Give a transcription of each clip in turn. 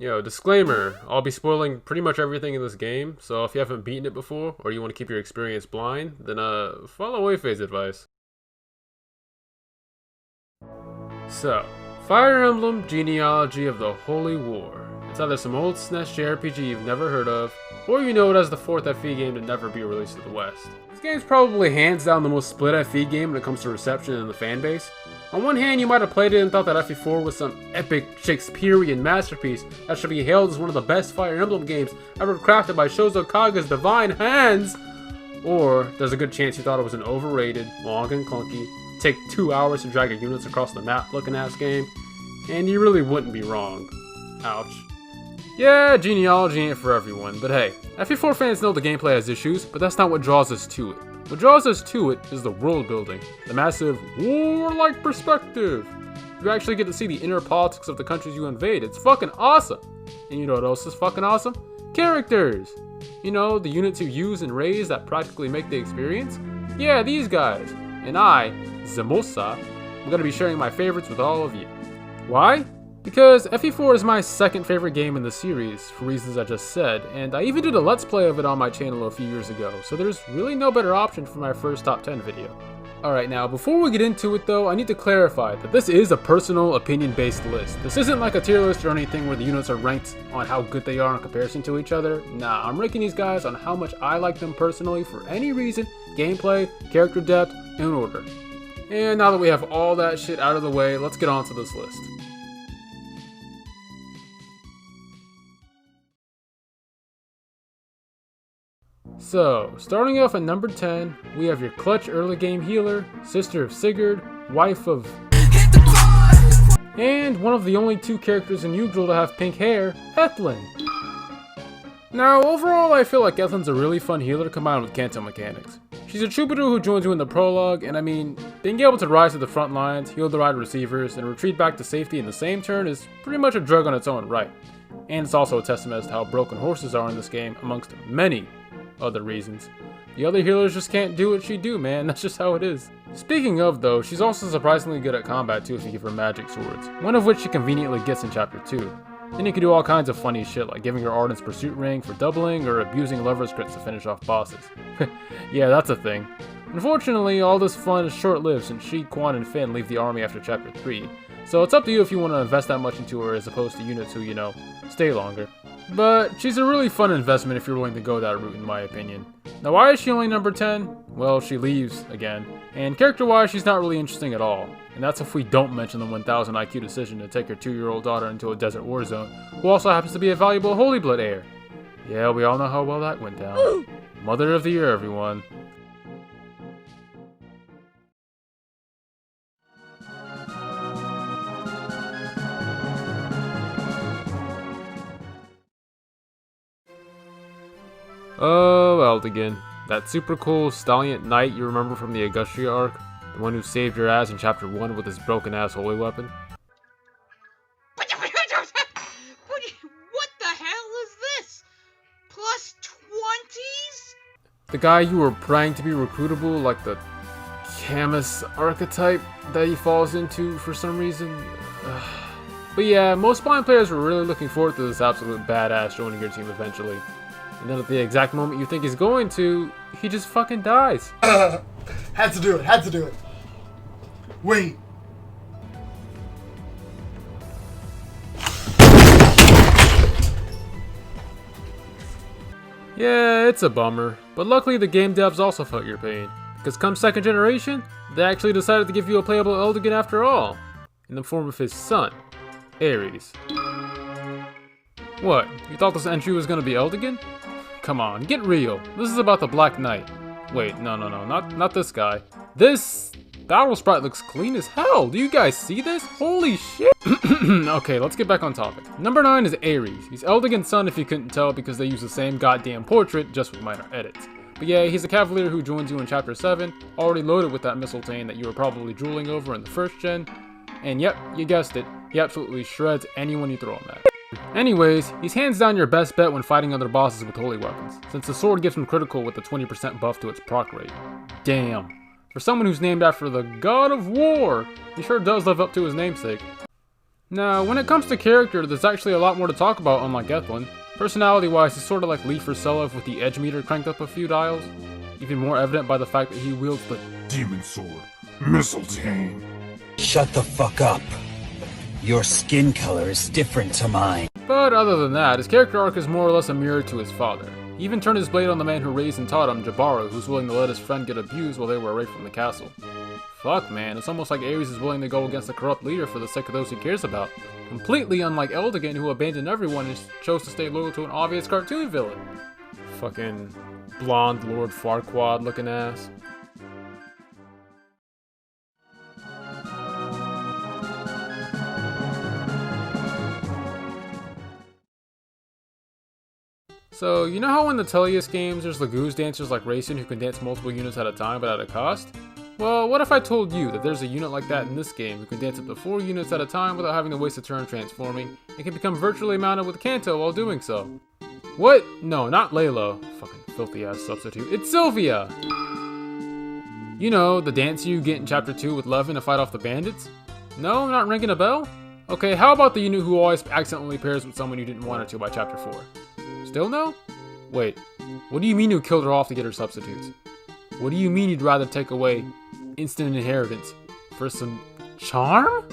Yo, disclaimer, I'll be spoiling pretty much everything in this game, so if you haven't beaten it before, or you want to keep your experience blind, then follow Wayfade's advice. So, Fire Emblem Genealogy of the Holy War. It's either some old SNES JRPG you've never heard of, or you know it as the fourth FE game to never be released to the West. This game's probably hands down the most split FE game when it comes to reception and the fanbase. On one hand, you might have played it and thought that FE4 was some epic Shakespearean masterpiece that should be hailed as one of the best Fire Emblem games ever crafted by Shozo Kaga's divine hands! Or, there's a good chance you thought it was an overrated, long and clunky, take 2 hours to drag your units across the map looking ass game, and you really wouldn't be wrong. Ouch. Yeah, Genealogy ain't for everyone, but hey, FE4 fans know the gameplay has issues, but that's not what draws us to it. What draws us to it is the world building, the massive warlike perspective. You actually get to see the inner politics of the countries you invade. It's fucking awesome. And you know what else is fucking awesome? Characters. You know, the units you use and raise that practically make the experience? Yeah, these guys. And I, Zemosa, I'm gonna be sharing my favorites with all of you. Why? Because FE4 is my second favorite game in the series, for reasons I just said, and I even did a Let's Play of it on my channel a few years ago, so there's really no better option for my first top 10 video. Alright, now before we get into it though, I need to clarify that this is a personal opinion-based list. This isn't like a tier list or anything where the units are ranked on how good they are in comparison to each other. Nah, I'm ranking these guys on how much I like them personally for any reason, gameplay, character depth, and order. And now that we have all that shit out of the way, let's get on to this list. So, starting off at number 10, we have your clutch early game healer, sister of Sigurd, wife of... and one of the only two characters in Yggdrasil to have pink hair, Ethlin. Now, overall I feel like Ethlin's a really fun healer combined with Kanto mechanics. She's a troubadour who joins you in the prologue, and I mean, being able to rise to the front lines, heal the right receivers, and retreat back to safety in the same turn is pretty much a drug on its own right. And it's also a testament as to how broken horses are in this game, amongst many other reasons. The other healers just can't do what she do, man. That's just how it is. Speaking of though, she's also surprisingly good at combat too if you give her magic swords, one of which she conveniently gets in chapter 2. Then you can do all kinds of funny shit like giving her Ardent's Pursuit Ring for doubling or abusing Lover's Crits to finish off bosses. Yeah, that's a thing. Unfortunately, all this fun is short-lived since she, Quan, and Finn leave the army after chapter 3. So it's up to you if you want to invest that much into her as opposed to units who, you know, stay longer. But she's a really fun investment if you're willing to go that route in my opinion. Now why is she only number 10? Well, she leaves again. And character-wise, she's not really interesting at all. And that's if we don't mention the 1000 IQ decision to take her 2-year-old daughter into a desert war zone, who also happens to be a valuable Holy Blood heir. Yeah, we all know how well that went down. Mother of the Year, everyone. Oh, Eldigan. That super cool stallion knight you remember from the Agustria arc? The one who saved your ass in chapter 1 with his broken ass holy weapon? What the hell is this? Plus 20s? The guy you were praying to be recruitable like the Camus archetype that he falls into for some reason? But yeah, most blind players were really looking forward to this absolute badass joining your team eventually. And then at the exact moment you think he's going to, he just fucking dies. Had to do it. Wait. Yeah, it's a bummer, but luckily the game devs also felt your pain, because come second generation, they actually decided to give you a playable Eldigan after all, in the form of his son, Ares. What, you thought this entry was gonna be Eldigan? Come on, get real. This is about the Black Knight. Wait, no, not this guy. This battle sprite looks clean as hell. Do you guys see this? Holy shit. Okay, let's get back on topic. Number 9 is Ares. He's Eldigan's son if you couldn't tell because they use the same goddamn portrait, just with minor edits. But yeah, he's a cavalier who joins you in chapter 7, already loaded with that mistletoe that you were probably drooling over in the first gen. And yep, you guessed it, he absolutely shreds anyone you throw him at. Anyways, he's hands down your best bet when fighting other bosses with holy weapons, since the sword gives him critical with a 20% buff to its proc rate. Damn. For someone who's named after the God of War, he sure does live up to his namesake. Now, when it comes to character, there's actually a lot more to talk about unlike Ethlin. Personality-wise, he's sort of like Fe4 Silessia with the edge meter cranked up a few dials. Even more evident by the fact that he wields the Demon Sword, Mistletoe. Shut the fuck up. Your skin color is different to mine. But other than that, his character arc is more or less a mirror to his father. He even turned his blade on the man who raised and taught him, Jabara, who's willing to let his friend get abused while they were away from the castle. Fuck man, it's almost like Ares is willing to go against the corrupt leader for the sake of those he cares about. Completely unlike Eldigan, who abandoned everyone and chose to stay loyal to an obvious cartoon villain. Fucking blonde Lord Farquaad looking ass. So, you know how in the Tellius games there's Eulogous dancers like Racing who can dance multiple units at a time but at a cost? Well, what if I told you that there's a unit like that in this game who can dance up to 4 units at a time without having to waste a turn transforming, and can become virtually mounted with Kanto while doing so? What? No, not Layla. Fucking filthy ass substitute. It's Sylvia! You know, the dancer you get in Chapter 2 with Levin to fight off the bandits? No, not ringing a bell? Okay, how about the unit who always accidentally pairs with someone you didn't want her to by Chapter 4? Still no? Wait, what do you mean you killed her off to get her substitutes? What do you mean you'd rather take away instant inheritance for some charm?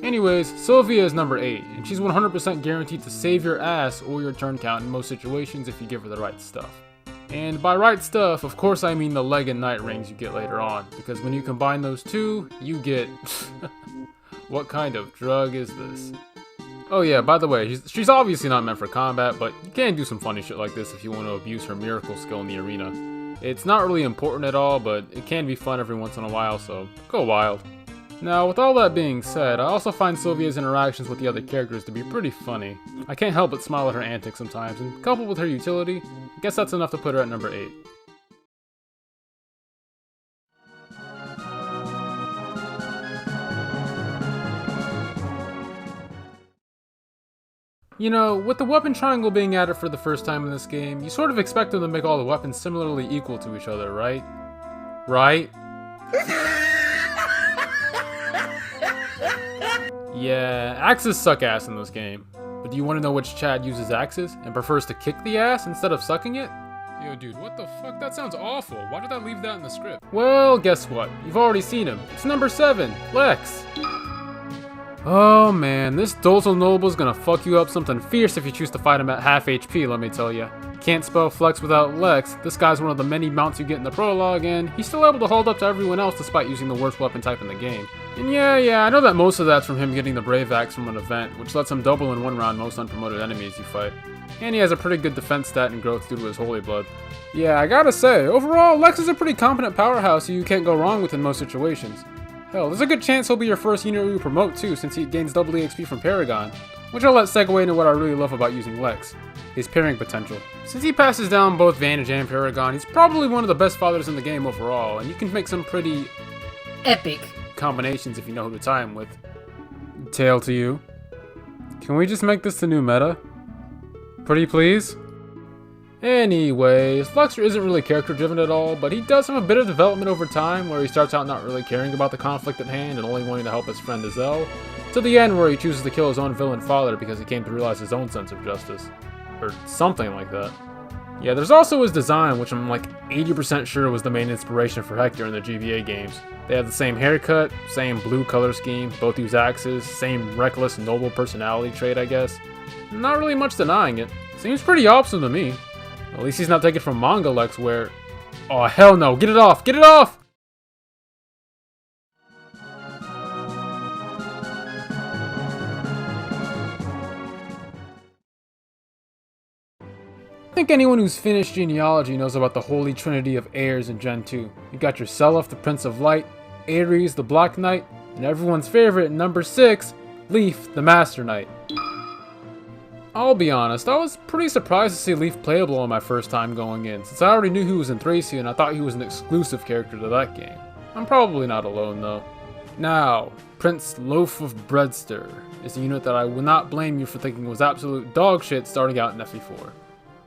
Anyways, Sylvia is number 8, and she's 100% guaranteed to save your ass or your turn count in most situations if you give her the right stuff. And by right stuff, of course I mean the leg and night rings you get later on, because when you combine those two, you get... What kind of drug is this? Oh yeah, by the way, she's obviously not meant for combat, but you can do some funny shit like this if you want to abuse her miracle skill in the arena. It's not really important at all, but it can be fun every once in a while, so go wild. Now, with all that being said, I also find Sylvia's interactions with the other characters to be pretty funny. I can't help but smile at her antics sometimes, and coupled with her utility, I guess that's enough to put her at number 8. You know, with the weapon triangle being added for the first time in this game, you sort of expect them to make all the weapons similarly equal to each other, right? Right? Yeah, axes suck ass in this game. But do you want to know which Chad uses axes and prefers to kick the ass instead of sucking it? Yo dude, what the fuck? That sounds awful. Why did I leave that in the script? Well, guess what? You've already seen him. It's number 7, Lex. Oh man, this docile noble's gonna fuck you up something fierce if you choose to fight him at half HP, let me tell ya. Can't spell flex without Lex. This guy's one of the many mounts you get in the prologue, and he's still able to hold up to everyone else despite using the worst weapon type in the game. And yeah, I know that most of that's from him getting the Brave Axe from an event, which lets him double in one round most unpromoted enemies you fight. And he has a pretty good defense stat and growth due to his Holy Blood. Yeah, I gotta say, overall, Lex is a pretty competent powerhouse who you can't go wrong with in most situations. Hell, there's a good chance he'll be your first unit you promote too, since he gains double EXP from Paragon, which I'll let segue into what I really love about using Lex, his pairing potential. Since he passes down both Vantage and Paragon, he's probably one of the best fathers in the game overall, and you can make some pretty epic combinations if you know who to tie him with. Tail to you. Can we just make this the new meta? Pretty please? Anyways, Fluxer isn't really character driven at all, but he does have a bit of development over time where he starts out not really caring about the conflict at hand and only wanting to help his friend Azel, to the end where he chooses to kill his own villain father because he came to realize his own sense of justice. Or something like that. Yeah, there's also his design, which I'm like 80% sure was the main inspiration for Hector in the GBA games. They have the same haircut, same blue color scheme, both use axes, same reckless, noble personality trait, I guess. Not really much denying it. Seems pretty awesome to me. At least he's not taken from manga Lex where... Oh hell no, get it off! Get it off! I think anyone who's finished Genealogy knows about the holy trinity of heirs in Gen 2. You got your Seliph, the Prince of Light, Ares, the Black Knight, and everyone's favorite, number 6, Leif, the Master Knight. I'll be honest, I was pretty surprised to see Leif playable on my first time going in, since I already knew he was in Thracia and I thought he was an exclusive character to that game. I'm probably not alone though. Now, Prince Loaf of Breadster is a unit that I will not blame you for thinking was absolute dog shit starting out in Fe4.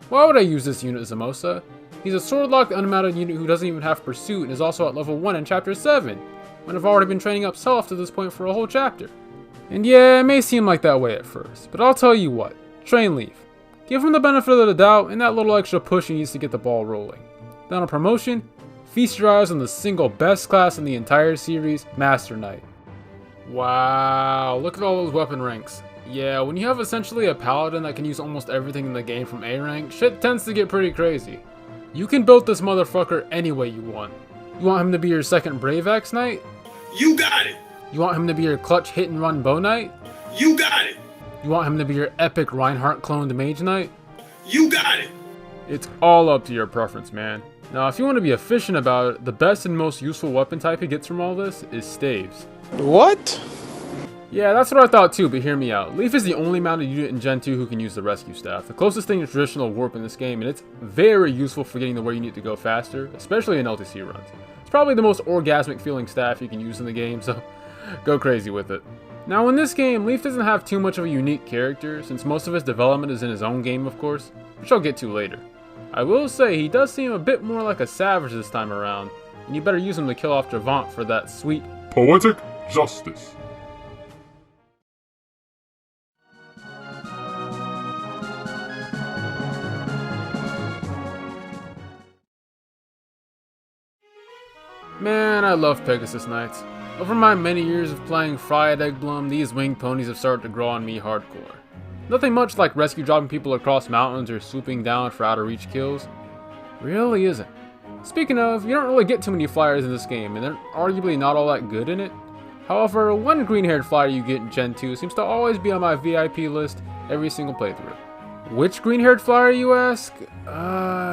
Why would I use this unit, Zemosa? He's a sword-locked unmounted unit who doesn't even have pursuit and is also at level 1 in chapter 7, when I've already been training up Seliph to this point for a whole chapter. And yeah, it may seem like that way at first, but I'll tell you what, train Leaf. Give him the benefit of the doubt and that little extra push he needs to get the ball rolling. Then on promotion, feast your eyes on the single best class in the entire series, Master Knight. Wow, look at all those weapon ranks. Yeah, when you have essentially a paladin that can use almost everything in the game from A rank, shit tends to get pretty crazy. You can build this motherfucker any way you want. You want him to be your second Brave Axe Knight? You got it! You want him to be your clutch hit and run Bow Knight? You got it! You want him to be your epic Reinhardt cloned Mage Knight? You got it! It's all up to your preference, man. Now, if you want to be efficient about it, the best and most useful weapon type he gets from all this is staves. What? Yeah, that's what I thought too, but hear me out. Leaf is the only mounted unit in Gen 2 who can use the rescue staff, the closest thing to traditional warp in this game, and it's very useful for getting to where you need to go faster, especially in LTC runs. It's probably the most orgasmic feeling staff you can use in the game, so go crazy with it. Now in this game, Leaf doesn't have too much of a unique character, since most of his development is in his own game of course, which I'll get to later. I will say he does seem a bit more like a savage this time around, and you better use him to kill off Javant for that sweet Poetic justice. Man, I love Pegasus Knights. Over my many years of playing Fire Emblem, these winged ponies have started to grow on me hardcore. Nothing much like rescue dropping people across mountains or swooping down for out of reach kills. Really isn't. Speaking of, you don't really get too many flyers in this game, and they're arguably not all that good in it. However, one green-haired flyer you get in Gen 2 seems to always be on my VIP list every single playthrough. Which green-haired flyer, you ask?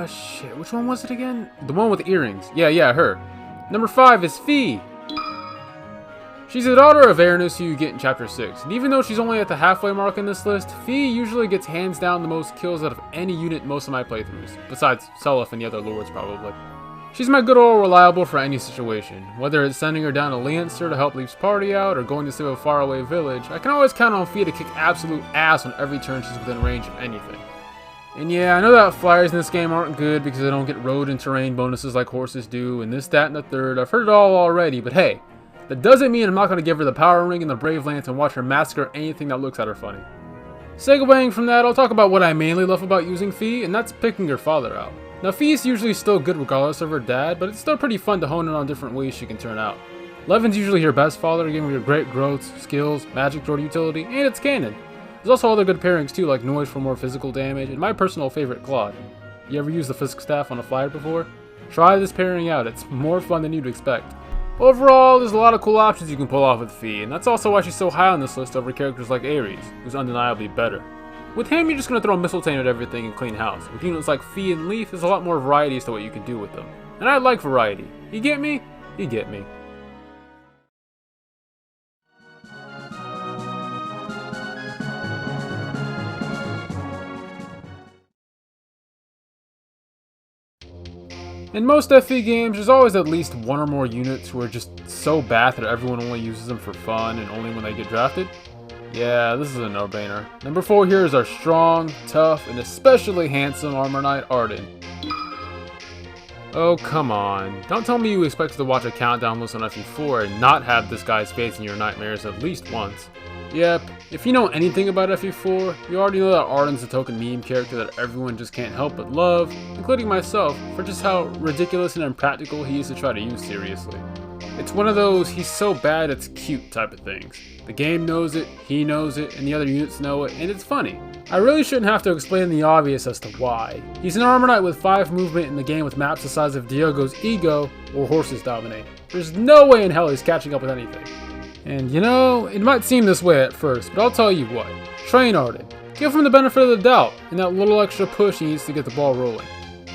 Shit, which one was it again? The one with earrings. Yeah, her. Number 5 is Fe. She's the daughter of Eulogous who you get in Chapter 6, and even though she's only at the halfway mark in this list, Fe usually gets hands down the most kills out of any unit in most of my playthroughs, besides Seliph and the other lords probably. She's my good old reliable for any situation, whether it's sending her down to Leinster to help Leaf's party out or going to save a faraway village, I can always count on Fe to kick absolute ass on every turn she's within range of anything. And yeah, I know that flyers in this game aren't good because they don't get road and terrain bonuses like horses do, and this, that, and the third. I've heard it all already, but hey, that doesn't mean I'm not going to give her the power ring and the brave lance and watch her massacre anything that looks at her funny. Segueing from that, I'll talk about what I mainly love about using Fe, and that's picking her father out. Now, Fe's usually still good regardless of her dad, but it's still pretty fun to hone in on different ways she can turn out. Levin's usually her best father, giving her great growths, skills, magic sword utility, and it's canon. There's also other good pairings too, like Noise for more physical damage, and my personal favorite, Claude. You ever used the Fisk staff on a flyer before? Try this pairing out, it's more fun than you'd expect. Overall, there's a lot of cool options you can pull off with Fe, and that's also why she's so high on this list over characters like Ares, who's undeniably better. With him, you're just going to throw Mistletoe at everything and clean house. With units like Fe and Leaf, there's a lot more variety as to what you can do with them. And I like variety. You get me? You get me. In most FE games, there's always at least one or more units who are just so bad that everyone only uses them for fun and only when they get drafted. Yeah, this is a no-brainer. Number 4 here is our strong, tough, and especially handsome Armor Knight Arden. Oh, come on. Don't tell me you expect to watch a countdown list on FE4 and not have this guy's face in your nightmares at least once. Yep, if you know anything about FE4, you already know that Arden's the token meme character that everyone just can't help but love, including myself, for just how ridiculous and impractical he is to try to use seriously. It's one of those he's so bad it's cute type of things. The game knows it, he knows it, and the other units know it, and it's funny. I really shouldn't have to explain the obvious as to why. He's an Armor Knight with 5 movement in the game with maps the size of Diogo's ego, or horses dominate. There's no way in hell he's catching up with anything. And you know, it might seem this way at first, but I'll tell you what. Train Arden. Give him the benefit of the doubt, and that little extra push he needs to get the ball rolling.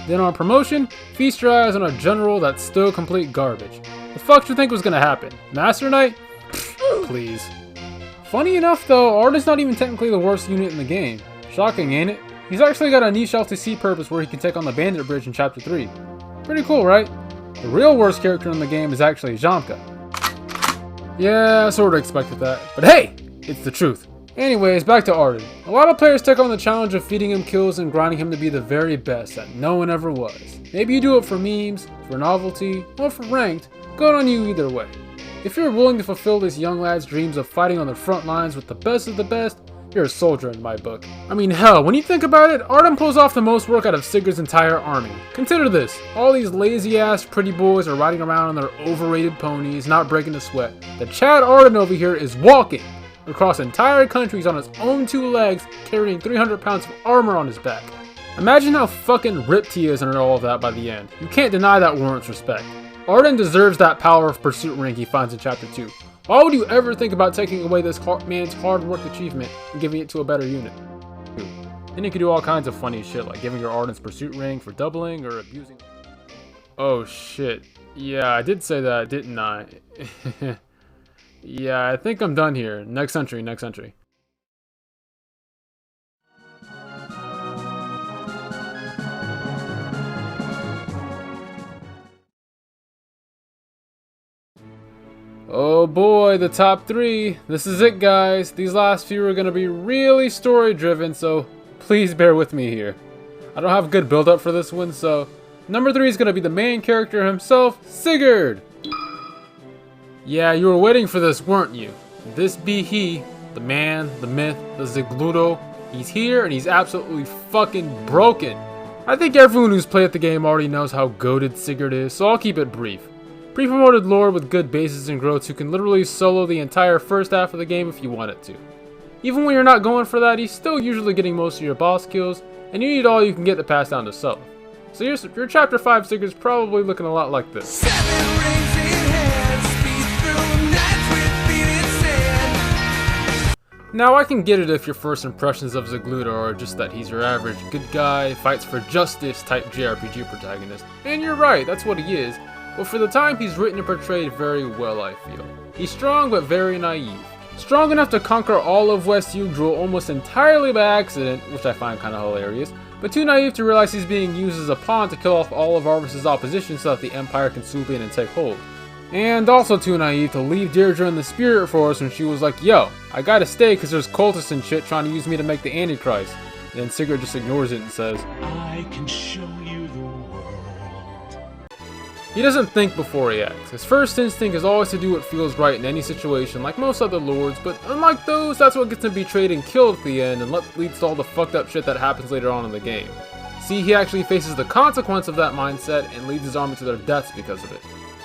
Then on promotion, feast your eyes on a general that's still complete garbage. The fuck do you think was gonna happen? Master Knight? Pfft, please. Funny enough though, Arden's not even technically the worst unit in the game. Shocking, ain't it? He's actually got a niche LTC purpose where he can take on the Bandit Bridge in Chapter 3. Pretty cool, right? The real worst character in the game is actually Jamka. Yeah, I sorta expected that, but hey! It's the truth. Anyways, back to Arden. A lot of players take on the challenge of feeding him kills and grinding him to be the very best that no one ever was. Maybe you do it for memes, for novelty, or for ranked, good on you either way. If you're willing to fulfill this young lad's dreams of fighting on the front lines with the best of the best, you're a soldier in my book. I mean, hell, when you think about it, Artem pulls off the most work out of Sigurd's entire army. Consider this, all these lazy-ass pretty boys are riding around on their overrated ponies, not breaking a sweat. The Chad Arden over here is walking across entire countries on his own 2 legs, carrying 300 pounds of armor on his back. Imagine how fucking ripped he is under all of that by the end. You can't deny that warrants respect. Arden deserves that power of pursuit rank he finds in Chapter 2. Why would you ever think about taking away this man's hard work achievement and giving it to a better unit? Then you could do all kinds of funny shit like giving your Arden's pursuit rank for doubling or abusing. Oh shit. Yeah, I did say that, didn't I? Yeah, I think I'm done here. Next entry, next entry. Oh boy, the top 3. This is it, guys. These last few are going to be really story driven, so please bear with me here. I don't have a good build up for this one, so number 3 is going to be the main character himself, Sigurd. Yeah, you were waiting for this, weren't you? This be he, the man, the myth, the Zigludo. He's here and he's absolutely fucking broken. I think everyone who's played the game already knows how goated Sigurd is, so I'll keep it brief. Pre-promoted lord with good bases and growths who can literally solo the entire first half of the game if you wanted to. Even when you're not going for that, he's still usually getting most of your boss kills, and you need all you can get to pass down to solo. So your Chapter 5 Sigurd's probably looking a lot like this. Now I can get it if your first impressions of Zigludo are just that he's your average good guy, fights for justice type JRPG protagonist. And you're right, that's what he is. But for the time, he's written and portrayed very well, I feel. He's strong but very naive. Strong enough to conquer all of West Yggdrasil almost entirely by accident, which I find kinda hilarious, but too naive to realize he's being used as a pawn to kill off all of Arvis's opposition so that the Empire can swoop in and take hold. And also too naive to leave Deirdre in the Spirit Forest when she was like, yo, I gotta stay cause there's cultists and shit trying to use me to make the Antichrist. And then Sigurd just ignores it and says, I can show you the world. He doesn't think before he acts. His first instinct is always to do what feels right in any situation, like most other lords, but unlike those, that's what gets him betrayed and killed at the end and leads to all the fucked up shit that happens later on in the game. See, he actually faces the consequence of that mindset and leads his army to their deaths because of it.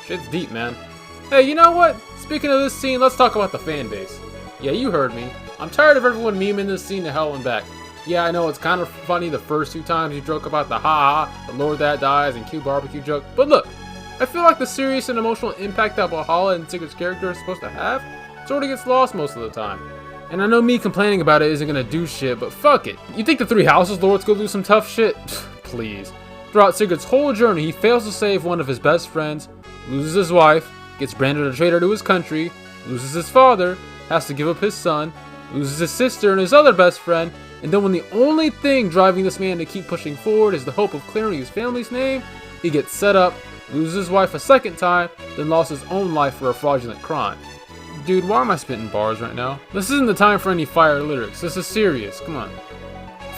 Shit's deep, man. Hey, you know what? Speaking of this scene, let's talk about the fan base. Yeah, you heard me. I'm tired of everyone memeing this scene to hell and back. Yeah, I know it's kind of funny the first 2 times you joke about the ha-ha, the lord that dies, and cute barbecue joke, but look, I feel like the serious and emotional impact that Valhalla and Sigurd's character is supposed to have sort of gets lost most of the time. And I know me complaining about it isn't gonna do shit, but fuck it. You think the 3 Houses Lords go do some tough shit? Please. Throughout Sigurd's whole journey, he fails to save one of his best friends, loses his wife, gets branded a traitor to his country, loses his father, has to give up his son, loses his sister and his other best friend, and then when the only thing driving this man to keep pushing forward is the hope of clearing his family's name, he gets set up, loses his wife a second time, then lost his own life for a fraudulent crime. Dude, why am I spitting bars right now? This isn't the time for any Fire Emblem. This is serious, come on.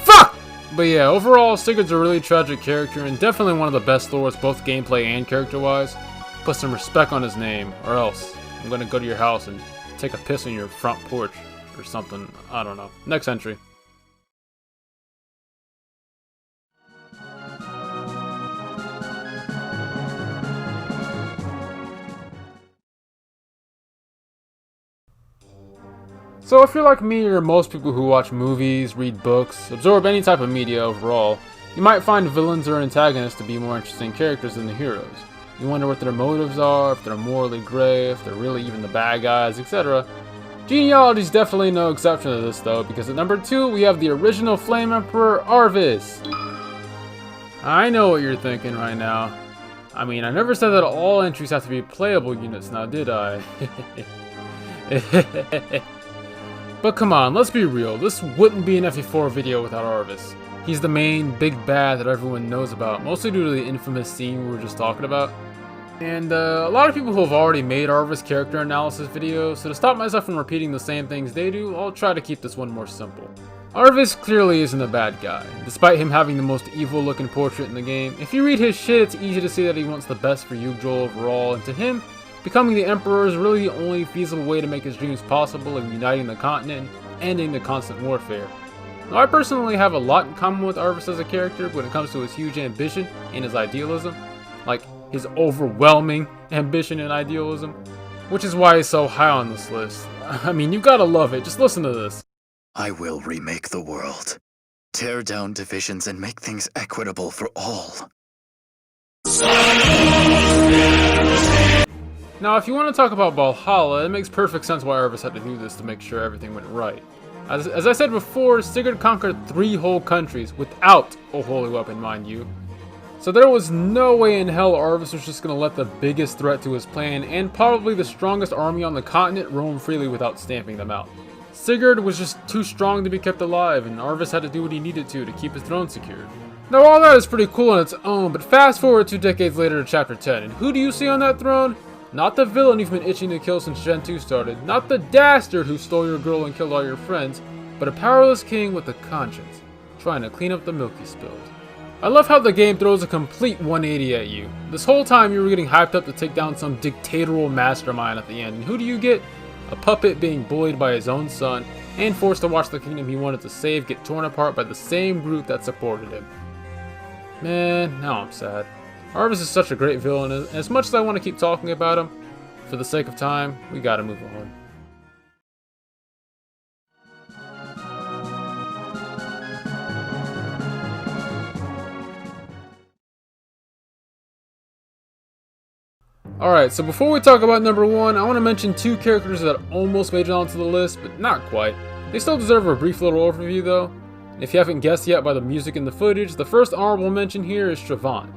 Fuck! But yeah, overall, Sigurd's a really tragic character and definitely one of the best lords both gameplay and character-wise. Put some respect on his name, or else I'm gonna go to your house and take a piss on your front porch or something. I don't know. Next entry. So if you're like me or most people who watch movies, read books, absorb any type of media overall, you might find villains or antagonists to be more interesting characters than the heroes. You wonder what their motives are, if they're morally gray, if they're really even the bad guys, etc. Genealogy is definitely no exception to this though, because at number 2 we have the original Flame Emperor, Arvis. I know what you're thinking right now. I mean, I never said that all entries have to be playable units now, did I? But come on, let's be real, this wouldn't be an Fe4 video without Arvis. He's the main big bad that everyone knows about, mostly due to the infamous scene we were just talking about. And a lot of people who have already made Arvis character analysis videos, so to stop myself from repeating the same things they do, I'll try to keep this one more simple. Arvis clearly isn't a bad guy, despite him having the most evil looking portrait in the game. If you read his shit, it's easy to see that he wants the best for Yggdrasil overall, and to him, becoming the Emperor is really the only feasible way to make his dreams possible of uniting the continent and ending the constant warfare. Now, I personally have a lot in common with Arvis as a character when it comes to his huge ambition and his idealism, like his overwhelming ambition and idealism, which is why he's so high on this list. I mean, you gotta love it, just listen to this. I will remake the world, tear down divisions and make things equitable for all. Now, if you want to talk about Valhalla, it makes perfect sense why Arvis had to do this to make sure everything went right. As I said before, Sigurd conquered 3 whole countries without a holy weapon, mind you. So there was no way in hell Arvis was just going to let the biggest threat to his plan and probably the strongest army on the continent roam freely without stamping them out. Sigurd was just too strong to be kept alive, and Arvis had to do what he needed to keep his throne secured. Now, all that is pretty cool on its own, but fast forward 2 decades later to chapter 10, and who do you see on that throne? Not the villain you've been itching to kill since Gen 2 started, not the dastard who stole your girl and killed all your friends, but a powerless king with a conscience, trying to clean up the milk he spilled. I love how the game throws a complete 180 at you. This whole time you were getting hyped up to take down some dictatorial mastermind at the end, and who do you get? A puppet being bullied by his own son, and forced to watch the kingdom he wanted to save get torn apart by the same group that supported him. Man, now I'm sad. Arvis is such a great villain, and as much as I want to keep talking about him, for the sake of time, we gotta move on. Alright, so before we talk about number 1, I want to mention 2 characters that almost made it onto the list, but not quite. They still deserve a brief little overview though. And if you haven't guessed yet by the music and the footage, the first honorable mention here is Trevant.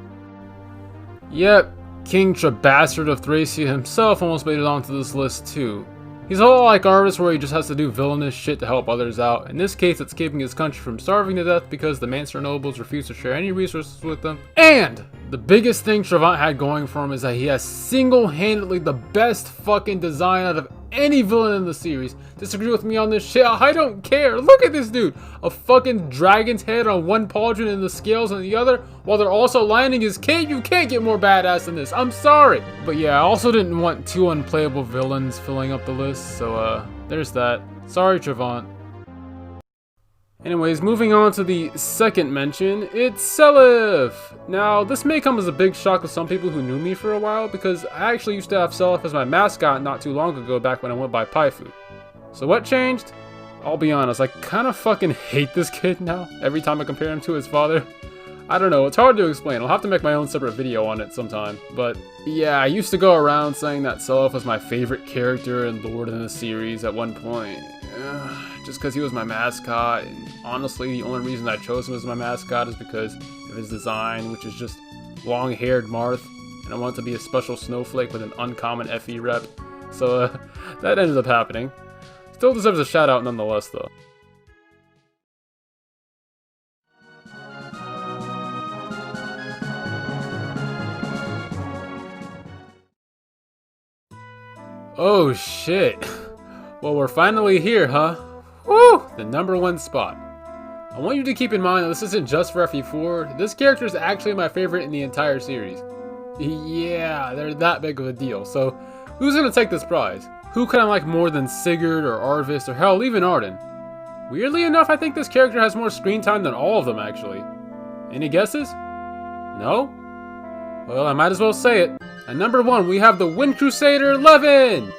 Yep, King Trebastard of Thracia himself almost made it onto this list too. He's a lot like Arvis where he just has to do villainous shit to help others out. In this case, it's keeping his country from starving to death because the Manster nobles refuse to share any resources with them. And the biggest thing Trevant had going for him is that he has single-handedly the best fucking design out of any villain in the series. Disagree with me on this shit, I don't care. Look at this dude. A fucking dragon's head on one pauldron and the scales on the other, while they're also lining his cape. You can't get more badass than this. I'm sorry. But yeah, I also didn't want 2 unplayable villains filling up the list, so there's that. Sorry, Trevant. Anyways, moving on to the second mention, it's Seliph! Now, this may come as a big shock to some people who knew me for a while, because I actually used to have Seliph as my mascot not too long ago back when I went by Paifu. So what changed? I'll be honest, I kinda fucking hate this kid now, every time I compare him to his father. I don't know, it's hard to explain, I'll have to make my own separate video on it sometime. But yeah, I used to go around saying that Seliph was my favorite character and lord in the series at one point. Just because he was my mascot, and honestly the only reason I chose him as my mascot is because of his design, which is just long-haired Marth, and I wanted to be a special snowflake with an uncommon FE rep, so that ended up happening. Still deserves a shout out nonetheless though. Oh shit. Well, we're finally here, huh? Woo! The number 1 spot. I want you to keep in mind that this isn't just for Fe4. This character is actually my favorite in the entire series. Yeah, they're that big of a deal. So, who's gonna take this prize? Who can I like more than Sigurd or Arvis or hell, even Arden? Weirdly enough, I think this character has more screen time than all of them, actually. Any guesses? No? Well, I might as well say it. At number 1, we have the Wind Crusader, Levin!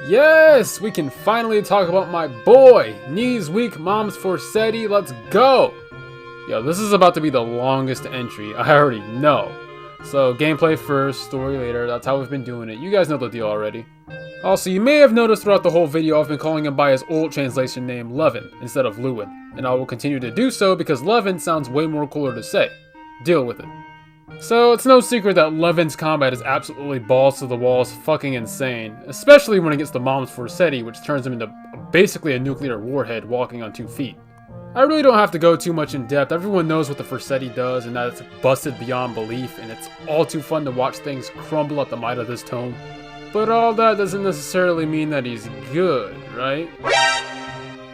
Yes! We can finally talk about my boy! Knees weak, mom's Forsetti, let's go! Yo, this is about to be the longest entry, I already know. So, gameplay first, story later, that's how we've been doing it. You guys know the deal already. Also, you may have noticed throughout the whole video I've been calling him by his old translation name, Levin, instead of Lewin. And I will continue to do so because Levin sounds way more cooler to say. Deal with it. So, it's no secret that Levin's combat is absolutely balls to the walls fucking insane, especially when it gets the mom's Forsetti, which turns him into basically a nuclear warhead walking on 2 feet. I really don't have to go too much in depth, everyone knows what the Forsetti does and that it's busted beyond belief, and it's all too fun to watch things crumble at the might of this tome. But all that doesn't necessarily mean that he's good, right?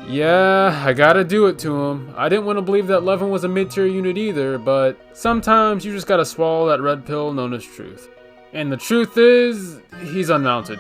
Yeah, I gotta do it to him. I didn't want to believe that Levin was a mid-tier unit either, but sometimes you just gotta swallow that red pill known as truth. And the truth is, he's unmounted.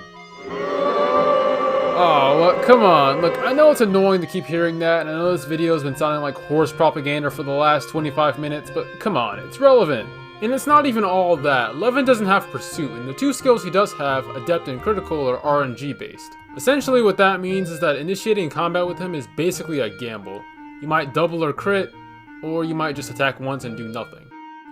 Oh, well, come on. Look, I know it's annoying to keep hearing that, and I know this video has been sounding like horse propaganda for the last 25 minutes, but come on, it's relevant. And it's not even all that. Levin doesn't have Pursuit, and the two skills he does have, Adept and Critical, are RNG based. Essentially what that means is that initiating combat with him is basically a gamble. You might double or crit, or you might just attack once and do nothing.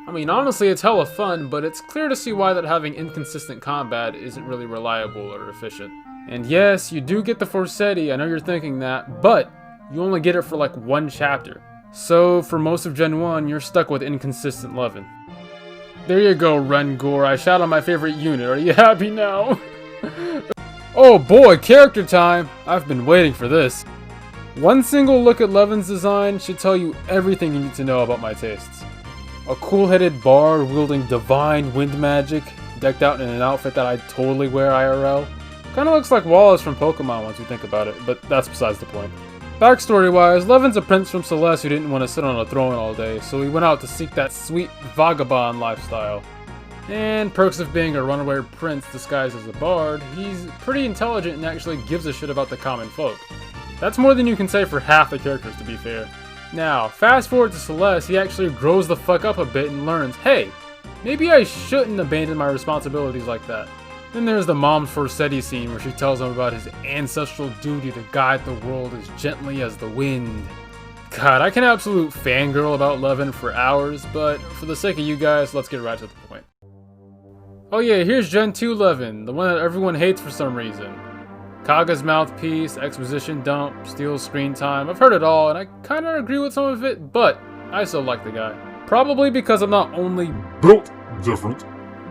I mean, honestly, it's hella fun, but it's clear to see why that having inconsistent combat isn't really reliable or efficient. And yes, you do get the Fᴇᴜ, I know you're thinking that, but you only get it for like one chapter. So for most of Gen 1, you're stuck with inconsistent Levin. There you go, Rengor, I shot on my favorite unit, are you happy now? Oh boy, character time! I've been waiting for this. One single look at Levin's design should tell you everything you need to know about my tastes. A cool-headed bard wielding divine wind magic, decked out in an outfit that I'd totally wear IRL. Kinda looks like Wallace from Pokemon once you think about it, but that's besides the point. Backstory-wise, Levin's a prince from Celeste who didn't want to sit on a throne all day, so he went out to seek that sweet vagabond lifestyle. And perks of being a runaway prince disguised as a bard, he's pretty intelligent and actually gives a shit about the common folk. That's more than you can say for half the characters, to be fair. Now, fast forward to Celeste, he actually grows the fuck up a bit and learns, hey, maybe I shouldn't abandon my responsibilities like that. Then there's the Mom Fᴇᴜ scene where she tells him about his ancestral duty to guide the world as gently as the wind. God, I can absolute fangirl about Levin for hours, but for the sake of you guys, let's get right to the point. Oh yeah, here's Gen 2 Levin, the one that everyone hates for some reason. Kaga's mouthpiece, exposition dump, steals screen time, I've heard it all, and I kinda agree with some of it, but I still like the guy. Probably because I'm not only Built different.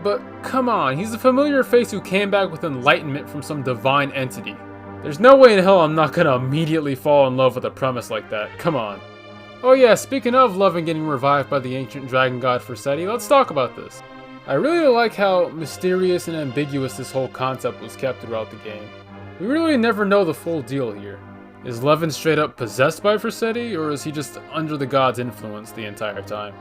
but come on, he's a familiar face who came back with enlightenment from some divine entity. There's no way in hell I'm not gonna immediately fall in love with a premise like that, come on. Oh yeah, speaking of Levin getting revived by the ancient dragon god Fᴇᴜ, let's talk about this. I really like how mysterious and ambiguous this whole concept was kept throughout the game. We really never know the full deal here. Is Levin straight up possessed by Fᴇᴜ, or is he just under the god's influence the entire time?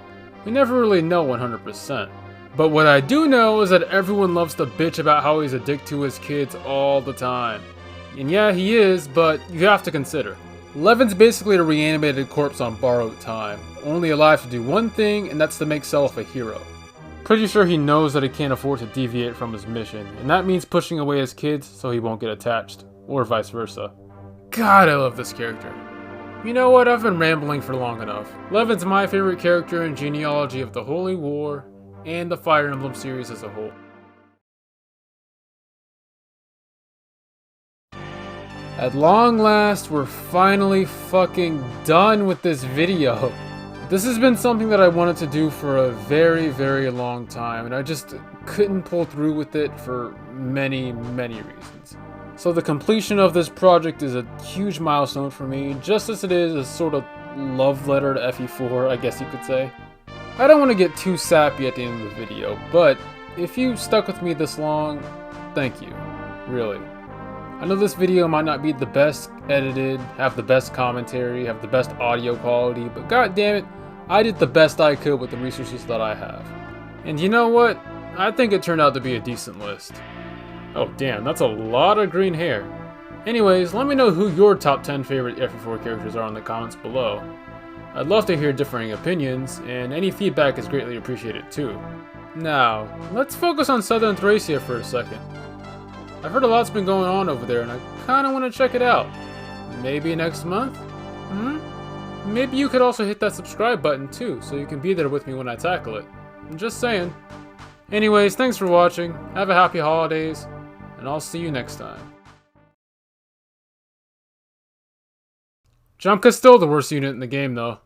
We never really know 100%. But what I do know is that everyone loves to bitch about how he's a dick to his kids all the time. And yeah, he is, but you have to consider. Levin's basically a reanimated corpse on borrowed time, only alive to do one thing, and that's to make Self a hero. Pretty sure he knows that he can't afford to deviate from his mission, and that means pushing away his kids so he won't get attached, or vice versa. God, I love this character. You know what, I've been rambling for long enough. Levin's my favorite character in Genealogy of the Holy War, and the Fire Emblem series as a whole. At long last, we're finally fucking done with this video. This has been something that I wanted to do for a very, very long time, and I just couldn't pull through with it for many, many reasons. So the completion of this project is a huge milestone for me, just as it is a sort of love letter to Fe4, I guess you could say. I don't want to get too sappy at the end of the video, but if you stuck with me this long, thank you. Really. I know this video might not be the best edited, have the best commentary, have the best audio quality, but god damn it, I did the best I could with the resources that I have. And you know what? I think it turned out to be a decent list. Oh damn, that's a lot of green hair. Anyways, let me know who your top 10 favorite Fe4 characters are in the comments below. I'd love to hear differing opinions, and any feedback is greatly appreciated too. Now, let's focus on Southern Thracia for a second. I've heard a lot's been going on over there, and I kinda wanna check it out. Maybe next month? Maybe you could also hit that subscribe button too, so you can be there with me when I tackle it. I'm just saying. Anyways, thanks for watching, have a happy holidays, and I'll see you next time. Jumpka's still the worst unit in the game though.